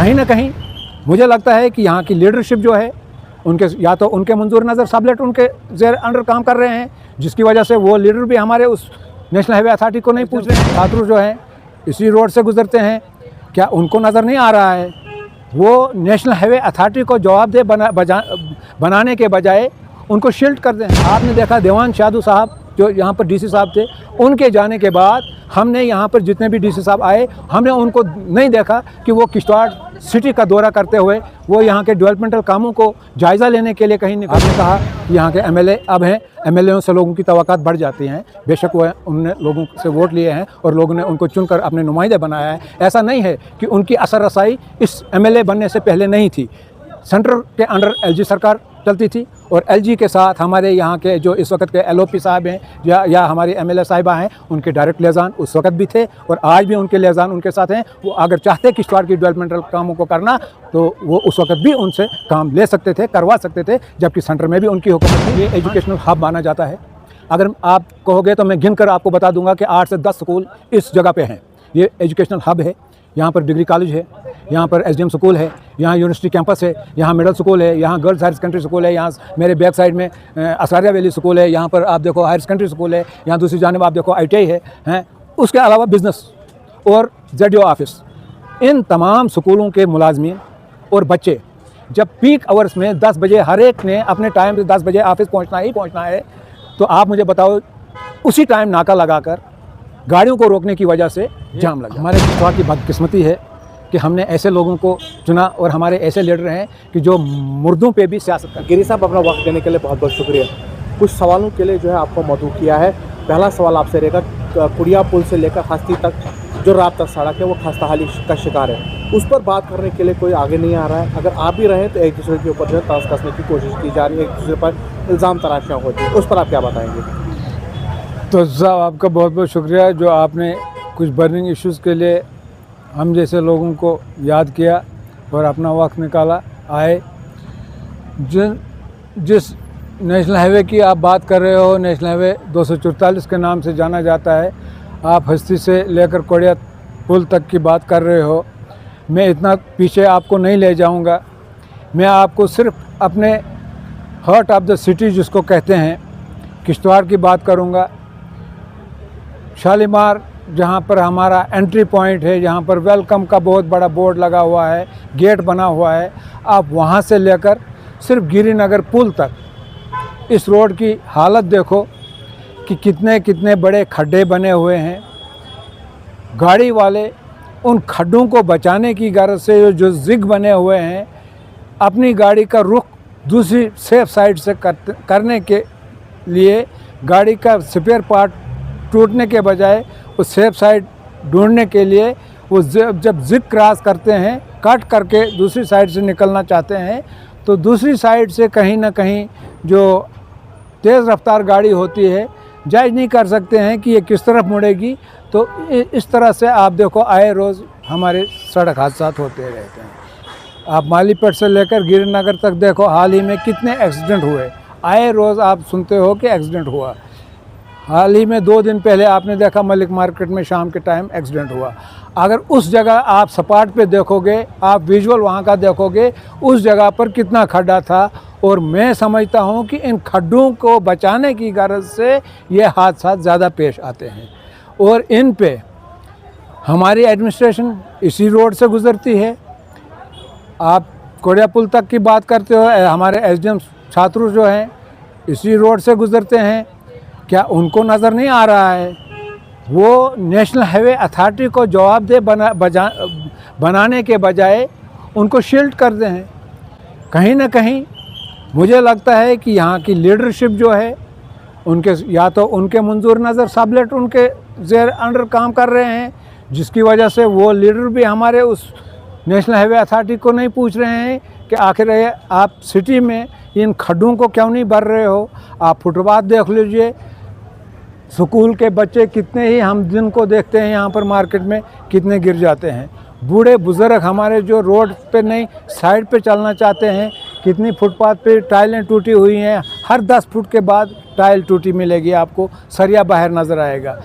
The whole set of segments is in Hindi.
कहीं ना कहीं मुझे लगता है कि यहाँ की लीडरशिप जो है उनके या तो उनके मंजूर नज़र सबलेट उनके जेर अंडर काम कर रहे हैं, जिसकी वजह से वो लीडर भी हमारे उस नेशनल हाईवे अथॉरिटी को नहीं पूछ रहे हैं। छात्र जो हैं इसी रोड से गुजरते हैं, क्या उनको नज़र नहीं आ रहा है? वो नेशनल हाईवे अथॉरिटी को जवाबदेह बनाने के बजाय उनको शील्ड कर दें। आपने देखा देवान शादू साहब जो यहाँ पर डीसी साहब थे, उनके जाने के बाद हमने यहाँ पर जितने भी डीसी साहब आए, हमने उनको नहीं देखा कि वो किश्तवाड़ सिटी का दौरा करते हुए वो यहाँ के डेवलपमेंटल कामों को जायज़ा लेने के लिए कहीं निकले। आपने कहा कि यहाँ के एमएलए अब हैं, एमएलएओं से लोगों की तवक्कात बढ़ जाती हैं। बेशक वो उन्होंने लोगों से वोट लिए हैं और लोगों ने उनको चुनकर अपने नुमाइंदे बनाया है। ऐसा नहीं है कि उनकी असर रसाई इस एमएलए बनने से पहले नहीं थी। सेंटर के अंडर एलजी सरकार चलती थी और एलजी के साथ हमारे यहाँ के जो इस वक्त के एलओपी साहब हैं या हमारी एमएलए साहिबा हैं, उनके डायरेक्ट लियाज़ान उस वक्त भी थे और आज भी उनके लियाज़ान उनके साथ हैं। वो अगर चाहते किश्तवाड़ की डेवलपमेंटल कामों को करना तो वो उस वक्त भी उनसे काम ले सकते थे, करवा सकते थे, जबकि सेंटर में भी उनकी हुकूमत थी। ये एजुकेशनल हब माना जाता है। अगर आप कहोगे तो मैं गिन कर आपको बता दूंगा कि 8 से 10 स्कूल इस जगह पे हैं। ये एजुकेशनल हब है। यहाँ पर डिग्री कॉलेज है, यहाँ पर एसडीएम स्कूल है, यहाँ यूनिवर्सिटी कैंपस है, यहाँ मिडिल स्कूल है, यहाँ गर्ल्स हायर सेकेंडरी स्कूल है, यहाँ मेरे बैक साइड में असारिया वैली स्कूल है, यहाँ पर आप देखो हायर सेकेंडरी स्कूल है, यहाँ दूसरी जानिब आप देखो ITI है। उसके अलावा बिज़नेस और ZDO ऑफिस। इन तमाम स्कूलों के मुलाजमीन और बच्चे जब पीक आवर्स में 10 बजे हर एक ने अपने टाइम से 10 बजे ऑफिस पहुँचना है, तो आप मुझे बताओ उसी टाइम नाका लगाकर गाड़ियों को रोकने की वजह से जाम लगा। हमारे किश्तवाड़ की बदकिस्मती है कि हमने ऐसे लोगों को चुना और हमारे ऐसे लीडर हैं कि जो मुर्दों पे भी सियासत कर। गिरी साहब, अपना वक्त देने के लिए बहुत बहुत शुक्रिया। कुछ सवालों के लिए जो है आपको मदऊ किया है। पहला सवाल आपसे रहेगा, कुड़िया पुल से लेकर हस्ती तक जो रात तक सड़क है वो खस्ताहाली का शिकार है, उस पर बात करने के लिए कोई आगे नहीं आ रहा है। अगर आप भी रहें तो एक दूसरे के ऊपर जो है तंज कसने की कोशिश की जा रही है, एक दूसरे पर इल्ज़ाम तराशियाँ होती है, उस पर आप क्या बताएंगे? तो साहब आपका बहुत बहुत शुक्रिया जो आपने कुछ बर्निंग इश्यूज़ के लिए हम जैसे लोगों को याद किया और अपना वक्त निकाला आए। जिस नेशनल हाईवे की आप बात कर रहे हो, नेशनल हाईवे 244 के नाम से जाना जाता है। आप हस्ती से लेकर कोड़िया पुल तक की बात कर रहे हो। मैं इतना पीछे आपको नहीं ले जाऊंगा। मैं आपको सिर्फ अपने हार्ट ऑफ द सिटी जिसको कहते हैं किश्तवाड़ की बात करूंगा। शालीमार जहाँ पर हमारा एंट्री पॉइंट है, जहाँ पर वेलकम का बहुत बड़ा बोर्ड लगा हुआ है, गेट बना हुआ है, आप वहाँ से लेकर सिर्फ गिरिनगर पुल तक इस रोड की हालत देखो कि कितने कितने बड़े खड्डे बने हुए हैं। गाड़ी वाले उन खड्डों को बचाने की गर्ज से जो जिग बने हुए हैं, अपनी गाड़ी का रुख दूसरी सेफ साइड से करने के लिए गाड़ी का स्पेयर पार्ट टूटने के बजाय वो सेफ साइड ढूंढने के लिए वो जब जिग क्रॉस करते हैं, कट करके दूसरी साइड से निकलना चाहते हैं, तो दूसरी साइड से कहीं ना कहीं जो तेज़ रफ्तार गाड़ी होती है जज नहीं कर सकते हैं कि ये किस तरफ मुड़ेगी। तो इस तरह से आप देखो आए रोज़ हमारे सड़क हादसा होते रहते हैं। आप मालीपेट से लेकर गिरिनगर तक देखो, हाल ही में कितने एक्सीडेंट हुए। आए रोज़ आप सुनते हो कि एक्सीडेंट हुआ। हाल ही में 2 दिन पहले आपने देखा मलिक मार्केट में शाम के टाइम एक्सीडेंट हुआ। अगर उस जगह आप सपाट पे देखोगे, आप विजुअल वहाँ का देखोगे, उस जगह पर कितना खड्डा था। और मैं समझता हूँ कि इन खड्डों को बचाने की गर्ज से ये हादसा ज़्यादा पेश आते हैं और इन पे हमारी एडमिनिस्ट्रेशन इसी रोड से गुज़रती है। आप कोड़िया पुल तक की बात करते हो, हमारे एसडीएम छात्र जो हैं इसी रोड से गुज़रते हैं। क्या उनको नज़र नहीं आ रहा है? वो नेशनल हाईवे अथॉरिटी को जवाबदेह बनाने के बजाय उनको शील्ड कर दें। कहीं ना कहीं मुझे लगता है कि यहाँ की लीडरशिप जो है उनके या तो उनके मंजूर नज़र सबलेट उनके जेर अंडर काम कर रहे हैं, जिसकी वजह से वो लीडर भी हमारे उस नेशनल हाईवे अथॉरिटी को नहीं पूछ रहे हैं कि आखिर आप सिटी में इन खड्डों को क्यों नहीं भर रहे हो। आप फुटपाथ देख लीजिए, स्कूल के बच्चे कितने ही हम जिनको देखते हैं यहाँ पर मार्केट में कितने गिर जाते हैं। बूढ़े बुज़ुर्ग हमारे जो रोड पे नहीं साइड पे चलना चाहते हैं, कितनी फुटपाथ पे टाइलें टूटी हुई हैं। हर 10 फुट के बाद टाइल टूटी मिलेगी आपको, सरिया बाहर नज़र आएगा,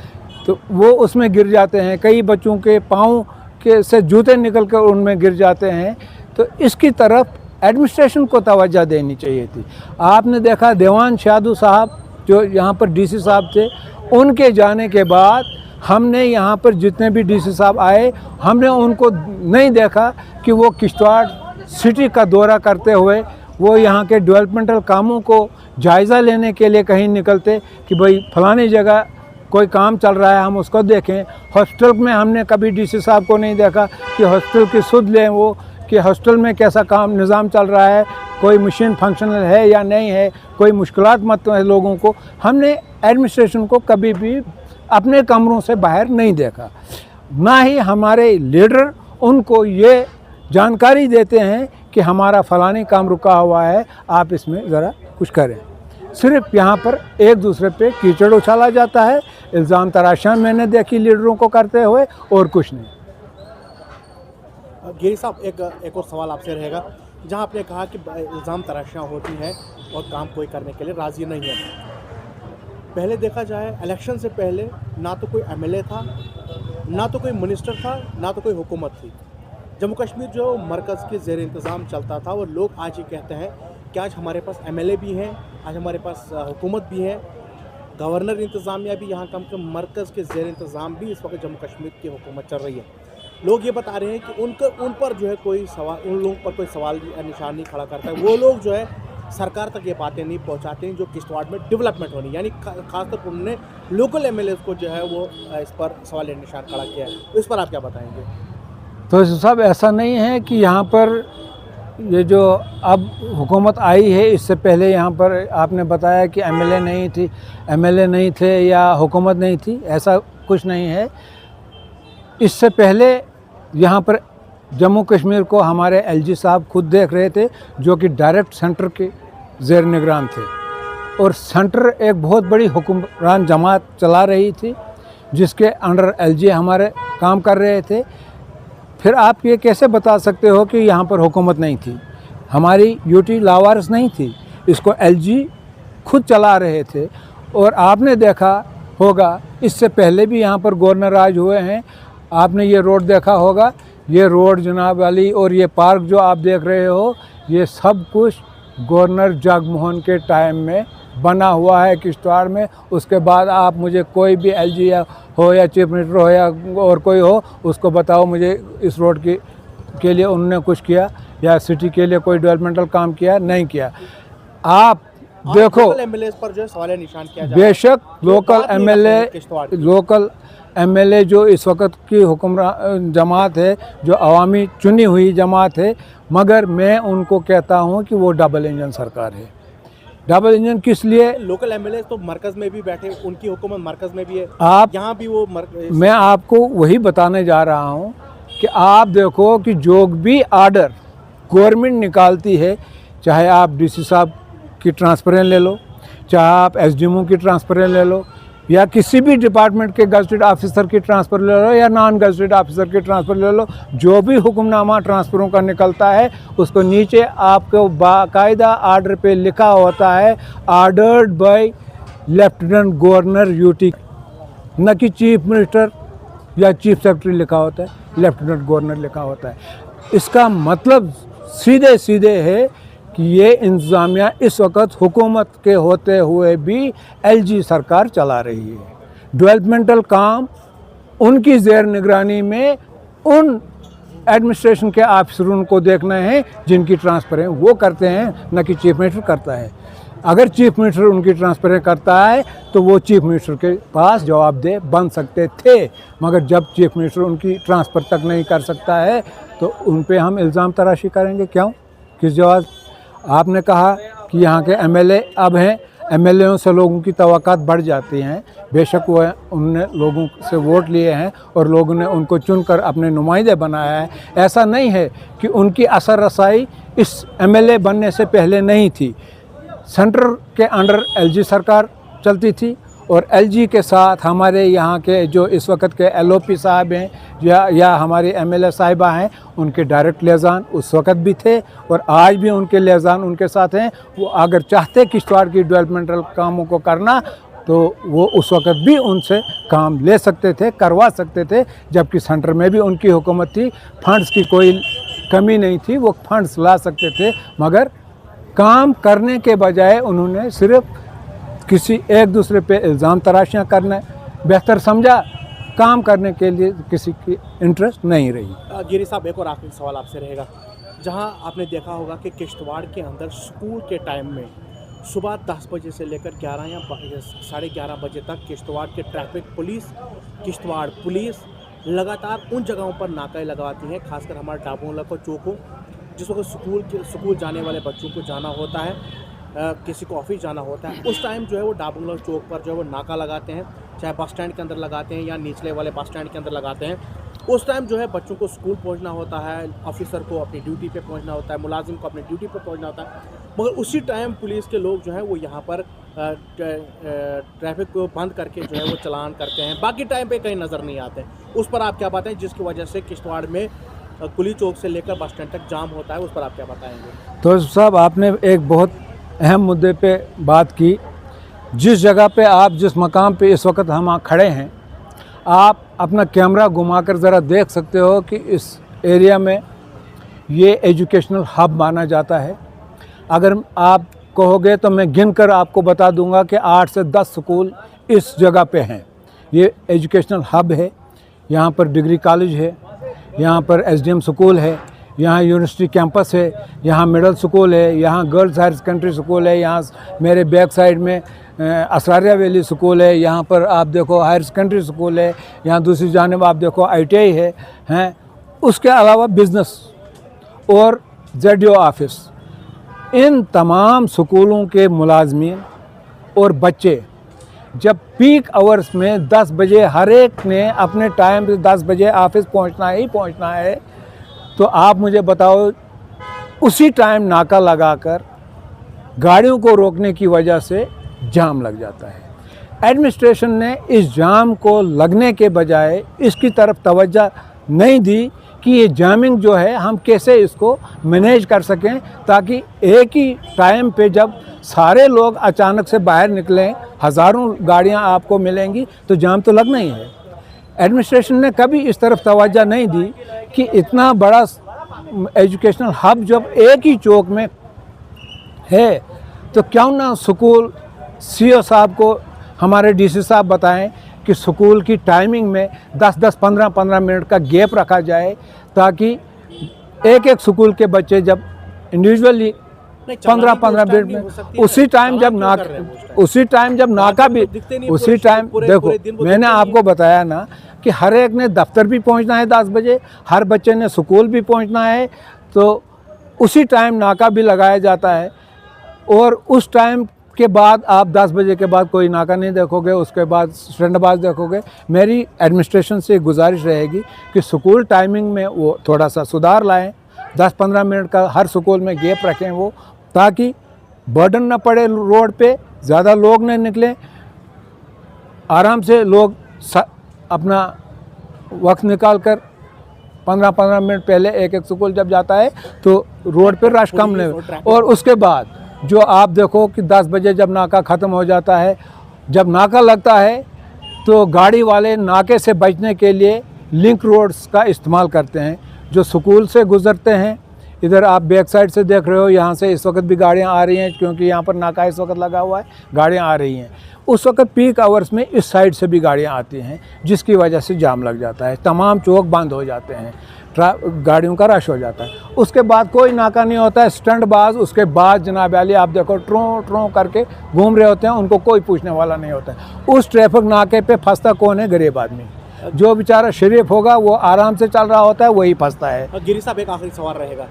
तो वो उसमें गिर जाते हैं। कई बच्चों के पाँव के से जूते निकल कर उनमें गिर जाते हैं। तो इसकी तरफ एडमिनिस्ट्रेशन को तवज्जो देनी चाहिए थी। आपने देखा देवान शादू साहब जो यहाँ पर डीसी साहब थे, उनके जाने के बाद हमने यहाँ पर जितने भी डीसी साहब आए, हमने उनको नहीं देखा कि वो किश्तवाड़ सिटी का दौरा करते हुए वो यहाँ के डेवलपमेंटल कामों को जायज़ा लेने के लिए कहीं निकलते कि भाई फलानी जगह कोई काम चल रहा है हम उसको देखें। हॉस्टल में हमने कभी डीसी साहब को नहीं देखा कि हॉस्टल की सुध लें वो कि हॉस्टल में कैसा काम निज़ाम चल रहा है, कोई मशीन फंक्शनल है या नहीं है, कोई मुश्किलात मत है लोगों को। हमने एडमिनिस्ट्रेशन को कभी भी अपने कमरों से बाहर नहीं देखा, ना ही हमारे लीडर उनको ये जानकारी देते हैं कि हमारा फ़लानी काम रुका हुआ है, आप इसमें ज़रा कुछ करें। सिर्फ यहाँ पर एक दूसरे पे कीचड़ उछाला जाता है, इल्ज़ाम तराशियाँ मैंने देखी लीडरों को करते हुए, और कुछ नहीं। गिरी साहब, एक और सवाल आपसे रहेगा। जहां आपने कहा कि इल्ज़ाम तराशियाँ होती हैं और काम कोई करने के लिए राज़ी नहीं है, पहले देखा जाए इलेक्शन से पहले ना तो कोई एमएलए था, ना तो कोई मिनिस्टर था, ना तो कोई हुकूमत थी। जम्मू कश्मीर जो मरकज़ के ज़ेर इंतज़ाम चलता था, और लोग आज ये कहते हैं कि आज हमारे पास एमएलए भी हैं, आज हमारे पास हुकूमत भी है, गवर्नर इंतज़ामिया भी यहाँ कम मरकज़ के ज़ेर इंतज़ाम भी इस वक्त जम्मू कश्मीर की हुकूमत चल रही है। लोग ये बता रहे हैं कि उन पर जो है कोई सवाल, उन लोगों पर कोई सवाल या निशान नहीं खड़ा करता है। वो लोग जो है सरकार तक ये बातें नहीं पहुंचाते हैं जो किश्तवाड़ में डेवलपमेंट होनी, यानी खासतौर पर उन्होंने लोकल एमएलए को जो है वो इस पर सवाल या निशान खड़ा किया है। तो इस पर आप क्या बताएंगे? तो साहब ऐसा नहीं है कि यहाँ पर ये जो अब हुकूमत आई है, इससे पहले यहाँ पर आपने बताया कि एमएलए नहीं थे या हुकूमत नहीं थी, ऐसा कुछ नहीं है। इससे पहले यहाँ पर जम्मू कश्मीर को हमारे एलजी साहब खुद देख रहे थे, जो कि डायरेक्ट सेंटर के ज़ेर निगरान थे, और सेंटर एक बहुत बड़ी हुक्मरान जमात चला रही थी जिसके अंडर एलजी हमारे काम कर रहे थे। फिर आप ये कैसे बता सकते हो कि यहाँ पर हुकूमत नहीं थी? हमारी यूटी लावारिस नहीं थी, इसको एलजी खुद चला रहे थे। और आपने देखा होगा इससे पहले भी यहाँ पर गवर्नर राज हुए हैं, आपने ये रोड देखा होगा, ये रोड जनाब वाली और ये पार्क जो आप देख रहे हो, ये सब कुछ गवर्नर जगमोहन के टाइम में बना हुआ है किश्तवाड़ में। उसके बाद आप मुझे कोई भी एलजी हो या चीफ मिनिस्टर हो या और कोई हो, उसको बताओ मुझे इस रोड के लिए उन्होंने कुछ किया या सिटी के लिए कोई डेवलपमेंटल काम किया, नहीं किया। आप देखो एमएलए पर जो है सवाल निशान किया जाए, बेशक लोकल एमएलए जो इस वक्त की हुक्मरान जमात है, जो अवामी चुनी हुई जमात है, मगर मैं उनको कहता हूं कि वो डबल इंजन सरकार है। डबल इंजन किस लिए? लोकल एमएलए तो मरकज़ में भी बैठे, उनकी हुकूमत मरकज़ में भी है, आप यहाँ भी वो मैं आपको वही बताने जा रहा हूँ कि आप देखो कि जो भी आर्डर गवर्नमेंट निकालती है, चाहे आप डीसी साहब की ट्रांसफरें ले लो, चाहे आप एसडीएमओ की ट्रांसफरें ले लो, या किसी भी डिपार्टमेंट के गजटेड ऑफिसर की ट्रांसफ़र ले लो या नॉन गजटेड ऑफिसर की ट्रांसफ़र ले लो, जो भी हुक्मनामा ट्रांसफ़रों का निकलता है उसको नीचे आपको बाकायदा आर्डर पे लिखा होता है ordered bye lieutenant governor UT, न कि चीफ मिनिस्टर या चीफ सेक्रेटरी लिखा होता है, लेफ्टिनेंट गवर्नर लिखा होता है। इसका मतलब सीधे सीधे है कि ये इंतज़ामिया इस वक्त हुकूमत के होते हुए भी एलजी सरकार चला रही है। डेवलपमेंटल काम उनकी ज़ेर निगरानी में उन एडमिनिस्ट्रेशन के ऑफिसरों को देखना है जिनकी ट्रांसफ़रें वो करते हैं, न कि चीफ मिनिस्टर करता है। अगर चीफ मिनिस्टर उनकी ट्रांसफ़रें करता है तो वो चीफ मिनिस्टर के पास जवाबदेह बन सकते थे, मगर जब चीफ मिनिस्टर उनकी ट्रांसफ़र तक नहीं कर सकता है तो उन पे हम इल्ज़ाम तराशी करेंगे क्यों? किस जवाब? आपने कहा कि यहाँ के एमएलए अब हैं, एमएलएओं से लोगों की तवक्कात बढ़ जाती हैं। बेशक वो उन्होंने लोगों से वोट लिए हैं और लोगों ने उनको चुनकर अपने नुमाइंदे बनाया है। ऐसा नहीं है कि उनकी असर रसाई इस एमएलए बनने से पहले नहीं थी। सेंटर के अंडर एलजी सरकार चलती थी और एलजी के साथ हमारे यहाँ के जो इस वक्त के एलओपी साहब हैं या हमारी एमएलए साहिबा हैं, उनके डायरेक्ट लियाज़ान उस वक्त भी थे और आज भी उनके लियाज़ान उनके साथ हैं। वो अगर चाहते किश्तवाड़ की डेवलपमेंटल कामों को करना, तो वो उस वक़्त भी उनसे काम ले सकते थे, करवा सकते थे, जबकि सेंटर में भी उनकी हुकूमत थी, फंड्स की कोई कमी नहीं थी, वो फंड्स ला सकते थे, मगर काम करने के बजाय उन्होंने सिर्फ किसी एक दूसरे पे इल्ज़ाम तराशियाँ करना बेहतर समझा, काम करने के लिए किसी की इंटरेस्ट नहीं रही। गिरी साहब, एक और आखिरी सवाल आपसे रहेगा। जहां आपने देखा होगा कि किश्तवाड़ के अंदर स्कूल के टाइम में सुबह 10 बजे से लेकर 11 या 11:30 बजे तक किश्तवाड़ के ट्रैफिक पुलिस, किश्तवाड़ पुलिस लगातार उन जगहों पर नाके लगाती हैं, खासकर हमारे डाबोला को चौक हो, जिस वक्त स्कूल जाने वाले बच्चों को जाना होता है, किसी को ऑफिस जाना होता है, उस टाइम जो है वो डाबोला चौक पर जो है वो नाका लगाते हैं, चाहे बस स्टैंड के अंदर लगाते हैं या निचले वाले बस स्टैंड के अंदर लगाते हैं। उस टाइम जो है बच्चों को स्कूल पहुंचना होता है, ऑफिसर को अपनी ड्यूटी पे पहुंचना होता है, मुलाजिम को अपनी ड्यूटी पे पहुंचना होता है, मगर उसी टाइम पुलिस के लोग जो हैं वो यहाँ पर ट्रैफिक को बंद करके जो है वो चलान करते हैं, बाकी टाइम पे कहीं नज़र नहीं आते। उस पर आप क्या बताएं, जिसकी वजह से किश्तवाड़ में कुली चौक से लेकर बस स्टैंड तक जाम होता है, उस पर आप क्या बताएँगे? तो साहब, आपने एक बहुत अहम मुद्दे पे बात की। जिस जगह पे आप, जिस मकाम पे इस वक्त हम खड़े हैं, आप अपना कैमरा घुमाकर ज़रा देख सकते हो कि इस एरिया में ये एजुकेशनल हब माना जाता है। अगर आप कहोगे तो मैं गिनकर आपको बता दूंगा कि 8 से 10 स्कूल इस जगह पे हैं। ये एजुकेशनल हब है, यहाँ पर डिग्री कॉलेज है, यहाँ पर एसडीएम स्कूल है, यहाँ यूनिवर्सिटी कैंपस है, यहाँ मिडिल स्कूल है, यहाँ गर्ल्स हायर सेकेंडरी स्कूल है, यहाँ मेरे बैक साइड में असरारिया वैली स्कूल है, यहाँ पर आप देखो हायर सेकेंडरी स्कूल है, यहाँ दूसरी जानिब आप देखो ITI हैं। उसके अलावा बिज़नेस और ZDO ऑफिस, इन तमाम स्कूलों के मुलाजमीन और बच्चे जब पीक आवर्स में 10 बजे हर एक ने अपने टाइम से 10 बजे ऑफिस पहुंचना है, तो आप मुझे बताओ, उसी टाइम नाका लगाकर गाड़ियों को रोकने की वजह से जाम लग जाता है। एडमिनिस्ट्रेशन ने इस जाम को लगने के बजाय इसकी तरफ तवज्जो नहीं दी कि ये जामिंग जो है हम कैसे इसको मैनेज कर सकें, ताकि एक ही टाइम पे जब सारे लोग अचानक से बाहर निकलें, हज़ारों गाड़ियां आपको मिलेंगी, तो जाम तो लगना ही है। एडमिनिस्ट्रेशन ने कभी इस तरफ तवज्जो नहीं दी कि इतना बड़ा एजुकेशनल हब जब एक ही चौक में है, तो क्यों ना स्कूल CO साहब को हमारे DC साहब बताएं कि स्कूल की टाइमिंग में 10-10, 15-15 मिनट का गैप रखा जाए, ताकि एक स्कूल के बच्चे जब इंडिविजुअली 15-15 मिनट में उसी टाइम जब नाका भी उसी टाइम देखो, मैंने आपको बताया ना कि हर एक ने दफ्तर भी पहुंचना है 10 बजे, हर बच्चे ने स्कूल भी पहुंचना है, तो उसी टाइम नाका भी लगाया जाता है। और उस टाइम के बाद आप 10 बजे के बाद कोई नाका नहीं देखोगे, उसके बाद स्टैंडबाज देखोगे। मेरी एडमिनिस्ट्रेशन से गुजारिश रहेगी कि स्कूल टाइमिंग में वो थोड़ा सा सुधार लाएं, 10-15 मिनट का हर स्कूल में गैप रखें वो, ताकि बर्डन ना पड़े रोड पे, ज़्यादा लोग नहीं निकलें, आराम से लोग अपना वक्त निकाल कर 15-15 मिनट पहले एक स्कूल जब जाता है तो रोड पर रश कम नहीं। और उसके बाद जो आप देखो कि 10 बजे जब नाका ख़त्म हो जाता है, जब नाका लगता है तो गाड़ी वाले नाके से बचने के लिए लिंक रोड्स का इस्तेमाल करते हैं, जो स्कूल से गुज़रते हैं। इधर आप बैक साइड से देख रहे हो, यहाँ से इस वक्त भी गाड़ियाँ आ रही हैं, क्योंकि यहाँ पर नाका इस वक्त लगा हुआ है, गाड़ियाँ आ रही हैं। उस वक्त पीक आवर्स में इस साइड से भी गाड़ियाँ आती हैं, जिसकी वजह से जाम लग जाता है, तमाम चौक बंद हो जाते हैं, गाड़ियों का रश हो जाता है। उसके बाद कोई नाका नहीं होता है, स्टंटबाज उसके बाद जनाब अली आप देखो ट्रों करके घूम रहे होते हैं, उनको कोई पूछने वाला नहीं होता है। उस ट्रैफिक नाके पे फंसता कौन है? गरीब आदमी। जो बेचारा शरीफ होगा वो आराम से चल रहा होता है, वही फंसता है। गिरी साहब, एक आखिरी सवाल रहेगा।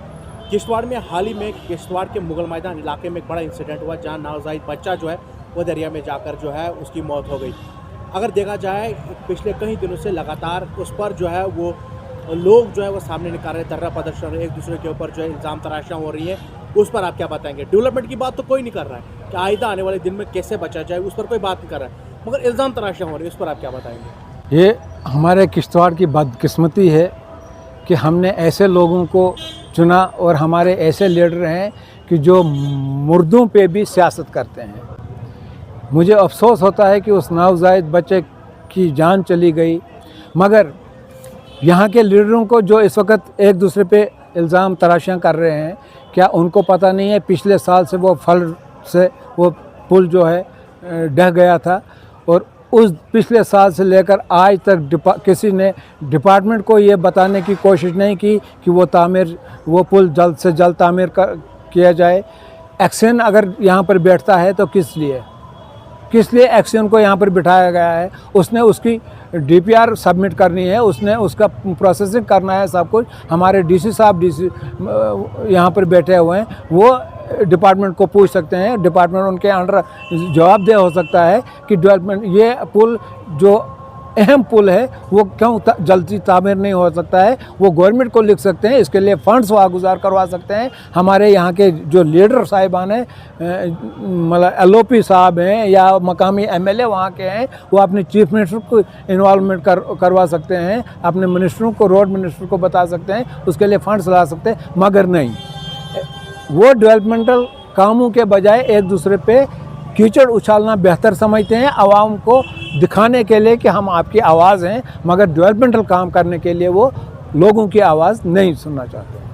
किश्तवाड़ में हाल ही में किश्तवाड़ के मुगल मैदान इलाके में एक बड़ा इंसिडेंट हुआ, जहाँ नवजायद बच्चा जो है वो दरिया में जाकर जो है उसकी मौत हो गई। अगर देखा जाए पिछले कई दिनों से लगातार उस पर जो है वो लोग जो है वो सामने निकाल रहे, धरना प्रदर्शन, एक दूसरे के ऊपर जो है इल्ज़ाम तराशियाँ हो रही हैं, उस पर आप क्या बताएंगे? डेवलपमेंट की बात तो कोई नहीं कर रहा है कि आइंदा आने वाले दिन में कैसे बचा जाए, उस पर कोई बात नहीं कर रहा है, मगर इल्ज़ाम तराशियाँ हो रही है, उस पर आप क्या बताएंगे? ये हमारे किश्तवाड़ की बदकिस्मती है कि हमने ऐसे लोगों को चुना और हमारे ऐसे लीडर हैं कि जो मुर्दों पे भी सियासत करते हैं। मुझे अफसोस होता है कि उस नवजायद बच्चे की जान चली गई। मगर यहाँ के लीडरों को जो इस वक्त एक दूसरे पे इल्ज़ाम तराशियाँ कर रहे हैं, क्या उनको पता नहीं है पिछले साल से वो पुल जो है ढह गया था, और उस पिछले साल से लेकर आज तक किसी ने डिपार्टमेंट को ये बताने की कोशिश नहीं की कि वो पुल जल्द से जल्द तामीर किया जाए। एक्शन अगर यहाँ पर बैठता है तो किस लिए एक्शन को यहाँ पर बिठाया गया है? उसने उसकी DPR सबमिट करनी है, उसने उसका प्रोसेसिंग करना है, सब कुछ। हमारे DC साहब यहाँ पर बैठे हुए हैं, वो डिपार्टमेंट को पूछ सकते हैं, डिपार्टमेंट उनके अंडर जवाबदेह हो सकता है कि डेवलपमेंट ये पुल जो अहम पुल है वो क्यों जल्दी तामीर नहीं हो सकता है। वो गवर्नमेंट को लिख सकते हैं, इसके लिए फ़ंड्स वागुजार करवा सकते हैं। हमारे यहाँ के जो लीडर साहिबान हैं, मतलब LOP साहब हैं या मकामी MLA वहाँ के हैं, वो अपने चीफ मिनिस्टर को इन्वॉल्वमेंट करवा सकते हैं, अपने मिनिस्टरों को, रोड मिनिस्टर को बता सकते हैं, उसके लिए फ़ंड्स ला सकते हैं। मगर नहीं, वो डेवलपमेंटल कामों के बजाय एक दूसरे पे कीचड़ उछालना बेहतर समझते हैं, आवाम को दिखाने के लिए कि हम आपकी आवाज़ हैं, मगर डेवलपमेंटल काम करने के लिए वो लोगों की आवाज़ नहीं सुनना चाहते।